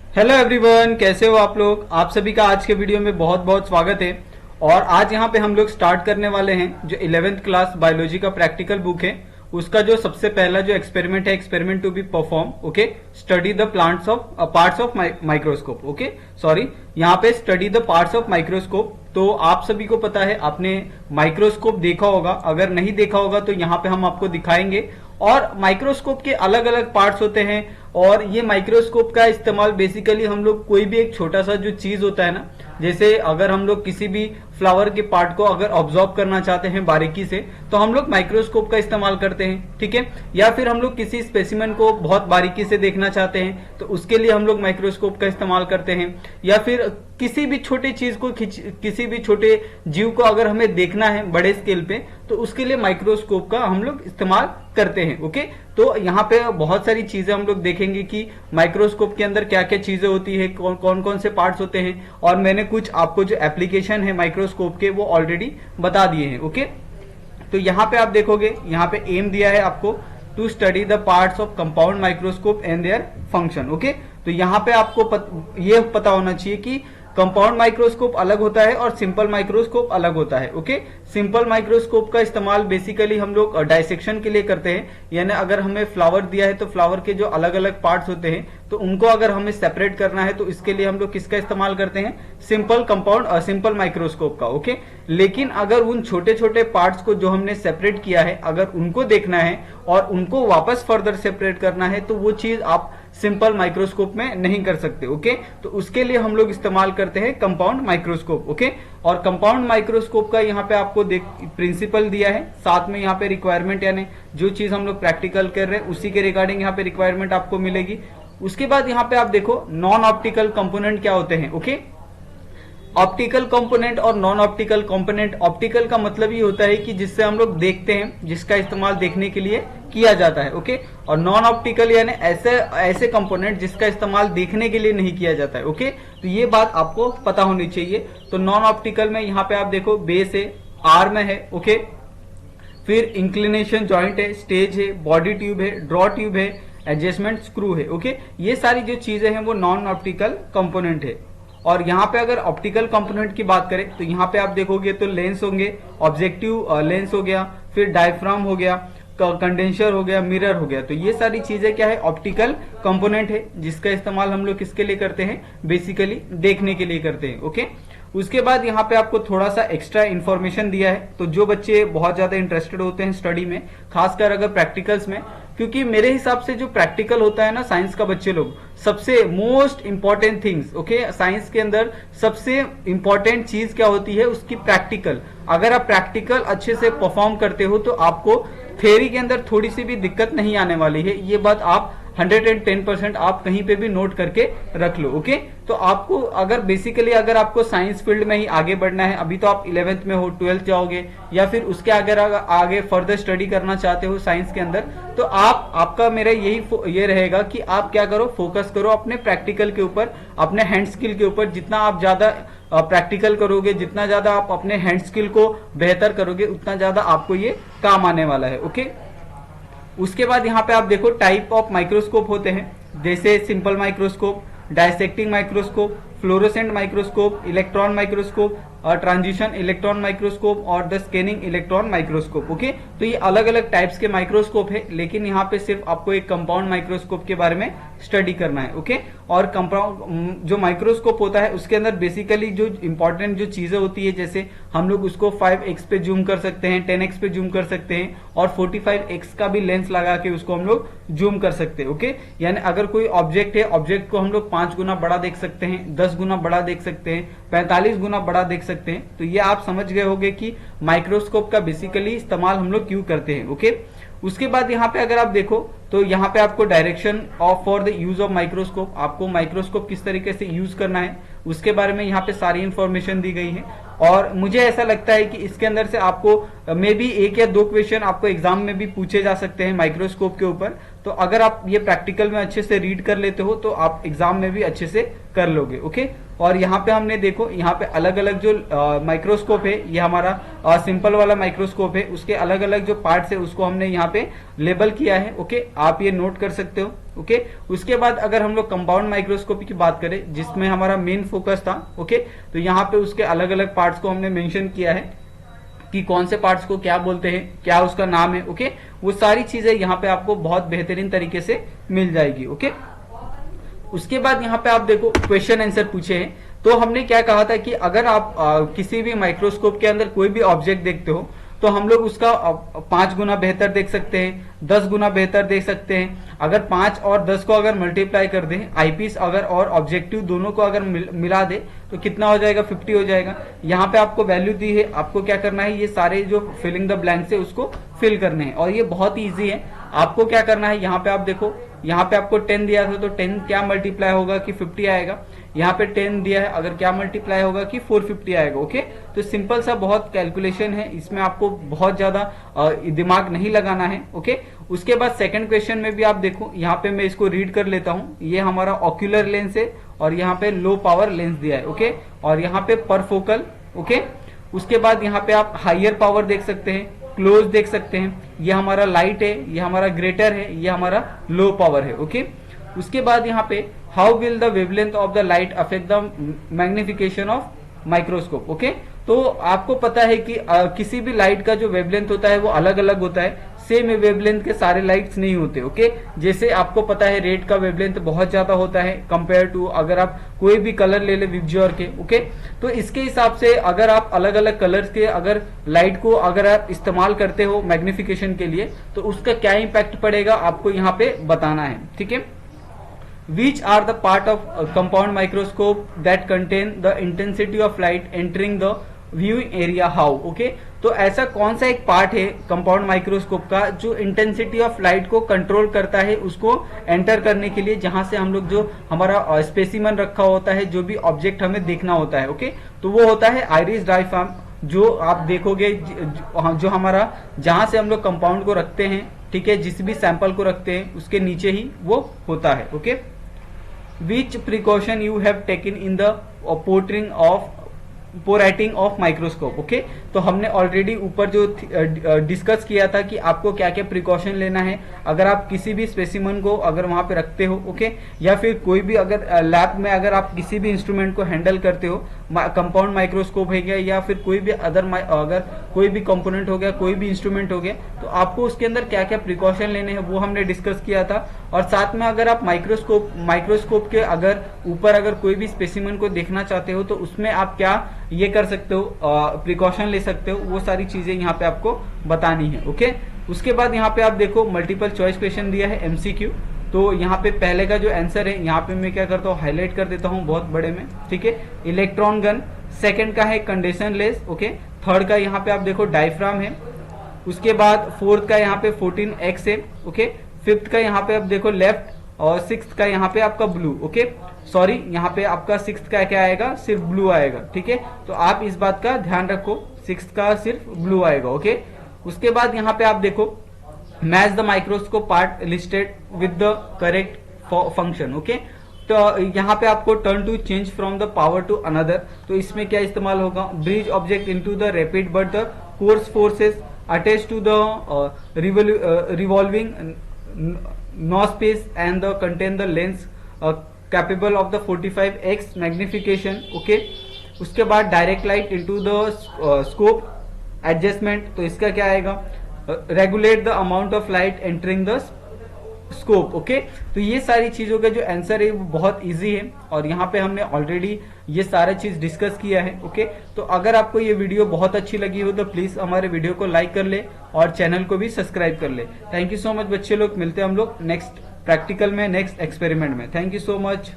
Hello everyone, कैसे हो आप लोग। आप सभी का आज के वीडियो में बहुत बहुत स्वागत है। और आज यहाँ पे हम लोग स्टार्ट करने वाले हैं जो 11th क्लास बायोलॉजी का प्रैक्टिकल बुक है, उसका जो सबसे पहला जो एक्सपेरिमेंट है, experiment to be perform. Okay, study the plants of parts of microscope. Okay, sorry, यहाँ पे study the parts of microscope. तो आप सभी को पता है, आपने माइक्रोस्कोप देखा होगा, अगर नहीं देखा होगा तो यहाँ पे हम आपको दिखाएंगे। और माइक्रोस्कोप के अलग अलग पार्ट्स होते हैं, और ये माइक्रोस्कोप का इस्तेमाल बेसिकली हम लोग कोई भी एक छोटा सा जो चीज होता है ना, जैसे अगर हम लोग किसी भी फ्लावर के पार्ट को अगर ऑब्जर्व करना चाहते हैं बारीकी से, तो हम लोग माइक्रोस्कोप का इस्तेमाल करते हैं, ठीक है। या फिर हम लोग किसी स्पेसिमेन को बहुत बारीकी से देखना चाहते हैं तो उसके लिए हम लोग माइक्रोस्कोप का इस्तेमाल करते हैं। या फिर किसी भी छोटी चीज को, किसी भी छोटे जीव को अगर हमें देखना है बड़े स्केल पे, तो उसके लिए माइक्रोस्कोप का हम लोग इस्तेमाल करते हैं। ओके, तो यहाँ पे बहुत सारी चीजें हम लोग देखेंगे कि माइक्रोस्कोप के अंदर क्या क्या चीजें होती है, कौन कौन से पार्ट्स होते हैं। और मैंने कुछ आपको जो एप्लीकेशन है माइक्रोस्कोप के वो ऑलरेडी बता दिए हैं। ओके, तो यहाँ पे आप देखोगे, यहाँ पे एम दिया है आपको, to study the parts of compound microscope and their function. Okay, तो यहाँ पे आपको ये पता होना चाहिए कि कंपाउंड माइक्रोस्कोप अलग होता है और सिंपल माइक्रोस्कोप अलग होता है। ओके, सिंपल माइक्रोस्कोप का इस्तेमाल बेसिकली हम लोग डायसेक्शन के लिए करते हैं, यानी अगर हमें फ्लावर दिया है तो फ्लावर के जो अलग अलग पार्ट्स होते हैं तो उनको अगर हमें सेपरेट करना है तो इसके लिए हम लोग किसका इस्तेमाल करते हैं, सिंपल माइक्रोस्कोप का। ओके, लेकिन अगर उन छोटे छोटे पार्ट्स को जो हमने सेपरेट किया है, अगर उनको देखना है और उनको वापस फर्दर सेपरेट करना है, तो वो चीज आप सिंपल माइक्रोस्कोप में नहीं कर सकते। ओके, तो उसके लिए हम लोग इस्तेमाल करते हैं कंपाउंड माइक्रोस्कोप। ओके, और कंपाउंड माइक्रोस्कोप का यहाँ पे आपको प्रिंसिपल दिया है, साथ में यहाँ पे रिक्वायरमेंट, यानी जो चीज हम लोग प्रैक्टिकल कर रहे हैं उसी के रिगार्डिंग यहाँ पे रिक्वायरमेंट आपको मिलेगी। उसके बाद यहाँ पे आप देखो नॉन ऑप्टिकल कंपोनेंट क्या होते हैं। ओके, ऑप्टिकल कंपोनेंट और नॉन ऑप्टिकल कंपोनेंट। ऑप्टिकल का मतलब ये होता है कि जिससे हम लोग देखते हैं, जिसका इस्तेमाल देखने के लिए किया जाता है। ओके, और नॉन ऑप्टिकल यानी ऐसे कंपोनेंट जिसका इस्तेमाल देखने के लिए नहीं किया जाता है। ओके, तो ये बात आपको पता होनी चाहिए। तो नॉन ऑप्टिकल में यहाँ पे आप देखो बेस है, आर्म है, ओके, फिर इंक्लिनेशन जॉइंट है, स्टेज है, बॉडी ट्यूब है, ड्रॉ ट्यूब है, एडजस्टमेंट स्क्रू है। ओके, ये सारी जो चीजें हैं वो नॉन ऑप्टिकल कंपोनेंट है। और यहाँ पे अगर ऑप्टिकल कंपोनेंट की बात करें तो यहाँ पे आप देखोगे तो लेंस होंगे, ऑब्जेक्टिव लेंस हो गया, फिर डायफ्राम हो गया, कंडेंसर हो गया, मिरर हो गया। तो ये सारी चीजें क्या है, ऑप्टिकल कंपोनेंट है, जिसका इस्तेमाल हम लोग किसके लिए करते हैं, बेसिकली देखने के लिए करते हैं। ओके, उसके बाद यहाँ पे आपको थोड़ा सा एक्स्ट्रा इन्फॉर्मेशन दिया है। तो जो बच्चे बहुत ज्यादा इंटरेस्टेड होते हैं स्टडी में, खासकर अगर प्रैक्टिकल्स में, क्योंकि मेरे हिसाब से जो प्रैक्टिकल होता है ना साइंस का, बच्चे लोग सबसे most important things. Okay, science के अंदर सबसे इंपॉर्टेंट चीज क्या होती है, उसकी प्रैक्टिकल। अगर आप प्रैक्टिकल अच्छे से परफॉर्म करते हो तो आपको थ्योरी के अंदर थोड़ी सी भी दिक्कत नहीं आने वाली है। ये बात आप 110% आप कहीं पे भी नोट करके रख लो। ओके, तो आपको अगर बेसिकली अगर आपको साइंस फील्ड में ही आगे बढ़ना है, अभी तो आप 11th में हो, 12th जाओगे, या फिर उसके आगे फर्दर स्टडी करना चाहते हो साइंस के अंदर, तो आपका मेरा ये रहेगा कि आप क्या करो, फोकस करो अपने प्रैक्टिकल के ऊपर, अपने हैंड स्किल के ऊपर। जितना आप ज्यादा प्रैक्टिकल करोगे, जितना ज्यादा आप अपने हैंड स्किल को बेहतर करोगे, उतना ज्यादा आपको ये काम आने वाला है। ओके, उसके बाद यहाँ पे आप देखो टाइप ऑफ माइक्रोस्कोप होते हैं, जैसे simple microscope, dissecting microscope, fluorescent microscope, electron microscope, और ट्रांजिशन इलेक्ट्रॉन माइक्रोस्कोप और the scanning electron microscope. Okay, तो ये अलग अलग टाइप्स के माइक्रोस्कोप है, लेकिन यहाँ पे सिर्फ आपको एक कंपाउंड माइक्रोस्कोप के बारे में स्टडी करना है। ओके, और कंपाउंड जो माइक्रोस्कोप होता है उसके अंदर बेसिकली जो इंपॉर्टेंट जो चीजें होती है, जैसे हम लोग उसको 5x पे जूम कर सकते हैं, 10x पे जूम कर सकते हैं, और 45x का भी लेंस लगा के उसको हम लोग जूम कर सकते हैं। ओके, यानी अगर कोई ऑब्जेक्ट है, ऑब्जेक्ट को हम लोग 5 गुना बड़ा देख सकते हैं, 10 गुना बड़ा देख सकते हैं, 45 गुना बड़ा देख सकते हैं। तो ये आप समझ गए होंगे कि माइक्रोस्कोप का बेसिकली इस्तेमाल हम लोग क्यों करते हैं। ओके, उसके बाद यहाँ पे अगर आप देखो तो यहाँ पे आपको direction of for the use of microscope, आपको माइक्रोस्कोप किस तरीके से यूज करना है उसके बारे में यहाँ पे सारी इंफॉर्मेशन दी गई है। और मुझे ऐसा लगता है कि इसके अंदर से आपको मे बी 1 या 2 क्वेश्चन आपको एग्जाम में भी पूछे जा सकते हैं माइक्रोस्कोप के ऊपर। तो अगर आप ये प्रैक्टिकल में अच्छे से रीड कर लेते हो तो आप एग्जाम में भी अच्छे से कर लोगे। ओके, और यहाँ पे हमने देखो, यहाँ पे अलग अलग जो माइक्रोस्कोप है, ये हमारा सिंपल वाला माइक्रोस्कोप है, उसके अलग अलग जो पार्ट्स है उसको हमने यहाँ पे लेबल किया है। ओके, आप ये नोट कर सकते हो। ओके। उसके बाद अगर हम लोग कंपाउंड माइक्रोस्कोपी की बात करें जिसमें हमारा मेन फोकस था, ओके, तो यहाँ पे उसके अलग अलग पार्ट्स को हमने मेंशन किया है कि कौन से पार्ट्स को क्या बोलते हैं, क्या उसका नाम है, ओके। वो सारी चीजें यहाँ पे आपको बहुत बेहतरीन तरीके से मिल जाएगी, ओके। उसके बाद यहाँ पे आप देखो क्वेश्चन आंसर पूछे हैं, तो हमने क्या कहा था कि अगर आप किसी भी माइक्रोस्कोप के अंदर कोई भी ऑब्जेक्ट देखते हो तो हम लोग उसका 5 गुना बेहतर देख सकते हैं, 10 गुना बेहतर देख सकते हैं। अगर 5 और 10 को अगर मल्टीप्लाई कर दें, आईपीस अगर और ऑब्जेक्टिव दोनों को अगर मिला दे तो कितना हो जाएगा, 50 हो जाएगा। यहाँ पे आपको वैल्यू दी है, आपको क्या करना है, ये सारे जो फिलिंग द ब्लैंक्स है उसको फिल करने हैं और ये बहुत ही ईजी है। आपको क्या करना है, यहाँ पे आप देखो, यहाँ पे आपको 10 दिया था तो 10 क्या मल्टीप्लाई होगा कि 50 आएगा। यहाँ पे 10 दिया है, अगर क्या मल्टीप्लाई होगा कि 450 आएगा, ओके। तो सिंपल सा बहुत कैलकुलेशन है, इसमें आपको बहुत ज्यादा दिमाग नहीं लगाना है, ओके। उसके बाद सेकंड क्वेश्चन में भी आप देखो, यहाँ पे मैं इसको रीड कर लेता हूँ। ये हमारा ऑक्यूलर लेंस है और यहाँ पे लो पावर लेंस दिया है, ओके, और यहाँ पे पर फोकल, ओके। उसके बाद यहाँ पे आप हाइयर पावर देख सकते हैं, क्लोज देख सकते हैं, ये हमारा लाइट है, ये हमारा ग्रेटर है, ये हमारा लो पावर है, ओके। उसके बाद यहाँ पे how will the wavelength of the light affect the magnification of microscope, okay. तो आपको पता है कि किसी भी लाइट का जो वेवलेंथ होता है वो अलग अलग होता है, सेम वेवलेंथ के सारे लाइट्स नहीं होते, ओके। जैसे आपको पता है रेड का वेवलेंथ बहुत ज्यादा होता है कंपेयर टू अगर आप कोई भी कलर ले ले विबज्योर के, ओके। तो इसके हिसाब से अगर आप अलग अलग कलर्स के अगर लाइट को अगर आप इस्तेमाल करते हो मैग्निफिकेशन के लिए तो उसका क्या इम्पैक्ट पड़ेगा आपको यहाँ पे बताना है, ठीक है। Which are the part of compound microscope that contain the intensity of light entering the viewing area? How? Okay? तो ऐसा कौन सा एक पार्ट है कंपाउंड माइक्रोस्कोप का जो इंटेंसिटी ऑफ लाइट को कंट्रोल करता है उसको एंटर करने के लिए, जहां से हम लोग जो हमारा स्पेसिमन रखा होता है, जो भी ऑब्जेक्ट हमें देखना होता है, ओके। तो वो होता है आइरिस डायफ्राम, जो आप देखोगे जो हमारा जहां से हम लोग कंपाउंड को रखते हैं, ठीक है, जिस भी सैंपल को रखते हैं उसके नीचे ही वो होता है, okay. Which precaution you have taken in the पोराइटिंग ऑफ माइक्रोस्कोप, ओके। तो हमने ऑलरेडी ऊपर जो डिस्कस किया था कि आपको क्या क्या प्रिकॉशन लेना है अगर आप किसी भी स्पेसिमन को अगर वहां पे रखते हो, ओके, या फिर कोई भी अगर लैब में अगर आप किसी भी इंस्ट्रूमेंट को हैंडल करते हो, कंपाउंड माइक्रोस्कोप है गया या फिर कोई भी अगर कोई भी कंपोनेंट हो गया, कोई भी इंस्ट्रूमेंट हो गया, तो आपको उसके अंदर क्या क्या प्रिकॉशन लेने हैं वो हमने डिस्कस किया था। और साथ में अगर आप माइक्रोस्कोप के अगर ऊपर अगर कोई भी स्पेसिमन को देखना चाहते हो तो उसमें आप क्या ये कर सकते हो, प्रिकॉशन ले सकते हो, वो सारी चीजें यहाँ पे आपको बतानी है, ओके। उसके बाद यहाँ पे आप देखो मल्टीपल चॉइस क्वेश्चन दिया है एमसीक्यू। तो यहाँ पे पहले का जो आंसर है यहाँ पे मैं क्या करता हूँ, हाईलाइट कर देता हूँ बहुत बड़े में, ठीक है, इलेक्ट्रॉन गन। सेकंड का है कंडेंसर लेंस, ओके। थर्ड का यहाँ पे आप देखो डायफ्राम है। उसके बाद फोर्थ का यहाँ पे 14x है, ओके। फिफ्थ का यहाँ पे आप देखो लेफ्ट, और सिक्स्थ का यहाँ पे आपका ब्लू, ओके। सॉरी, यहाँ पे आपका सिक्स्थ का क्या आएगा, सिर्फ ब्लू आएगा, ठीक है। तो आप इस बात का ध्यान रखो, सिक्स्थ का सिर्फ ब्लू आएगा, ओके। उसके बाद यहाँ पे आप देखो match the microscope part listed with the correct function, okay. तो यहाँ पे आपको turn to change from the power to another, तो इसमें क्या इस्तेमाल होगा, bridge object into the rapid but the course forces attach to the revolving no space and the contain the lens capable of the 45x magnification, okay. उसके बाद direct light into the scope adjustment, तो इसका क्या आएगा, regulate the amount of light entering the scope, okay. तो ये सारी चीजों का जो आंसर है वो बहुत इजी है और यहाँ पे हमने ऑलरेडी ये सारा चीज डिस्कस किया है, ओके। तो अगर आपको ये वीडियो बहुत अच्छी लगी हो तो प्लीज हमारे वीडियो को लाइक कर ले और चैनल को भी सब्सक्राइब कर ले। थैंक यू सो मच बच्चे लोग, मिलते हैं हम लोग नेक्स्ट प्रैक्टिकल में, नेक्स्ट एक्सपेरिमेंट में। Thank you so much.